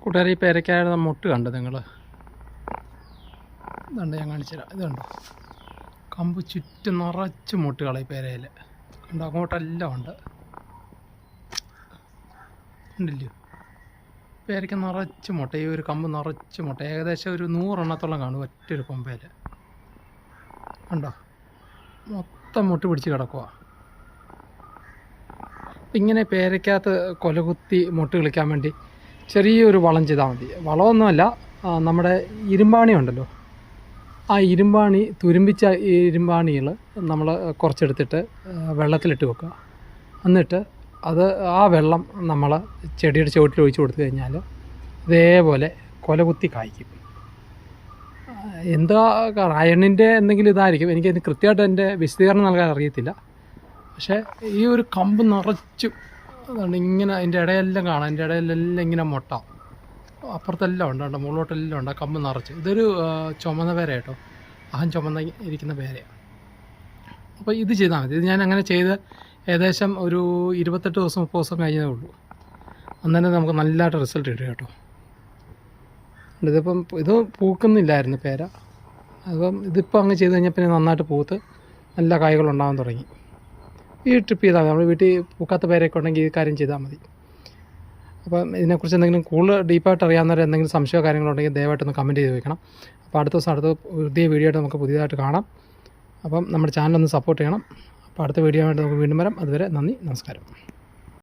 കൂട്ടുകാരെ ഈ പേരയ്ക്കായുടെ മുട്ട് കണ്ടോ നിങ്ങൾ? ഇതുണ്ട്, ഞാൻ കാണിച്ചു തരാം. ഇതുണ്ടോ, കമ്പ് ചുറ്റും നിറച്ച് മുട്ടുകൾ ഈ പേരയിൽ കണ്ടോ, അങ്ങോട്ടെല്ലാം ഉണ്ട്. ഉണ്ടല്ലോ പേരയ്ക്ക് നിറച്ച് മുട്ട, ഈ ഒരു കമ്പ് നിറച്ച് മുട്ട, ഏകദേശം ഒരു 100 എണ്ണത്തോളം കാണും ഒറ്റൊരു കൊമ്പയിൽ. കണ്ടോ, മൊത്തം മുട്ട് പിടിച്ച് കിടക്കുക. ഇങ്ങനെ പേരയ്ക്കകത്ത് കൊലകുത്തി മുട്ട് കളിക്കാൻ വേണ്ടി ചെറിയൊരു വളം ചെയ്താൽ മതി. വളമൊന്നുമല്ല, നമ്മുടെ ഇരുമ്പാണി ഉണ്ടല്ലോ, ആ ഇരുമ്പാണി, തുരുമ്പിച്ച ഇരുമ്പാണികൾ നമ്മൾ കുറച്ചെടുത്തിട്ട് വെള്ളത്തിലിട്ട് വെക്കുക. എന്നിട്ട് ആ വെള്ളം നമ്മൾ ചെടിയുടെ ചുവട്ടിൽ ഒഴിച്ച് കൊടുത്തു കഴിഞ്ഞാൽ ഇതേപോലെ കൊലകുത്തി കായ്ക്കും. എന്താ അയണിൻ്റെ എന്തെങ്കിലും ഇതായിരിക്കും, എനിക്കതിന് കൃത്യമായിട്ട് എൻ്റെ വിശദീകരണം നൽകാൻ അറിയത്തില്ല. പക്ഷേ ഈ ഒരു കമ്പ് നിറച്ചും അതുകൊണ്ട് ഇങ്ങനെ അതിൻ്റെ ഇടയെല്ലാം കാണാം, അതിൻ്റെ ഇടയിലെല്ലാം ഇങ്ങനെ മുട്ട, അപ്പുറത്തെല്ലാം ഉണ്ട് കേട്ടോ, മുകളിലോട്ടെല്ലാം ഉണ്ട്. ആ കമ്പ് നിറച്ച് ഇതൊരു ചുമന്ന പേര കേട്ടോ, ചുമന്ന ഇരിക്കുന്ന പേരയാണ്. അപ്പോൾ ഇത് ചെയ്താൽ മതി. ഇത് ഞാൻ അങ്ങനെ ചെയ്ത് ഏകദേശം ഒരു 28 ദിവസം 30 ദിവസം കഴിഞ്ഞതേ ഉള്ളൂ. അന്നേരം നമുക്ക് നല്ലതായിട്ട് റിസൾട്ട് കിട്ടും കേട്ടോ. ഇതിപ്പം ഇത് പൂക്കുന്നില്ലായിരുന്നു പേര, അപ്പം ഇതിപ്പോൾ അങ്ങ് ചെയ്ത് കഴിഞ്ഞാൽ പിന്നെ നന്നായിട്ട് പൂത്ത് നല്ല കായ്കളുണ്ടാകാൻ തുടങ്ങി. ഈ ട്രിപ്പ് ചെയ്താൽ മതി. നമ്മൾ വീട്ടിൽ പൂക്കാത്ത പേരൊക്കെ ഉണ്ടെങ്കിൽ ഈ കാര്യം ചെയ്താൽ മതി. അപ്പം ഇതിനെക്കുറിച്ച് എന്തെങ്കിലും കൂടുതൽ ഡീപ്പായിട്ട് അറിയാവുന്നവർ എന്തെങ്കിലും സംശയമോ കാര്യങ്ങളോ ഉണ്ടെങ്കിൽ ദയവായിട്ടൊന്ന് കമൻറ്റ് ചെയ്ത് വെക്കണം. അപ്പോൾ അടുത്ത ദിവസം പുതിയ വീഡിയോ ആയിട്ട് നമുക്ക് പുതിയതായിട്ട് കാണാം. അപ്പം നമ്മുടെ ചാനലൊന്ന് സപ്പോർട്ട് ചെയ്യണം. അപ്പോൾ അടുത്ത വീഡിയോ ആയിട്ട് നമുക്ക് വീണ്ടും വരാം. അതുവരെ നന്ദി, നമസ്കാരം.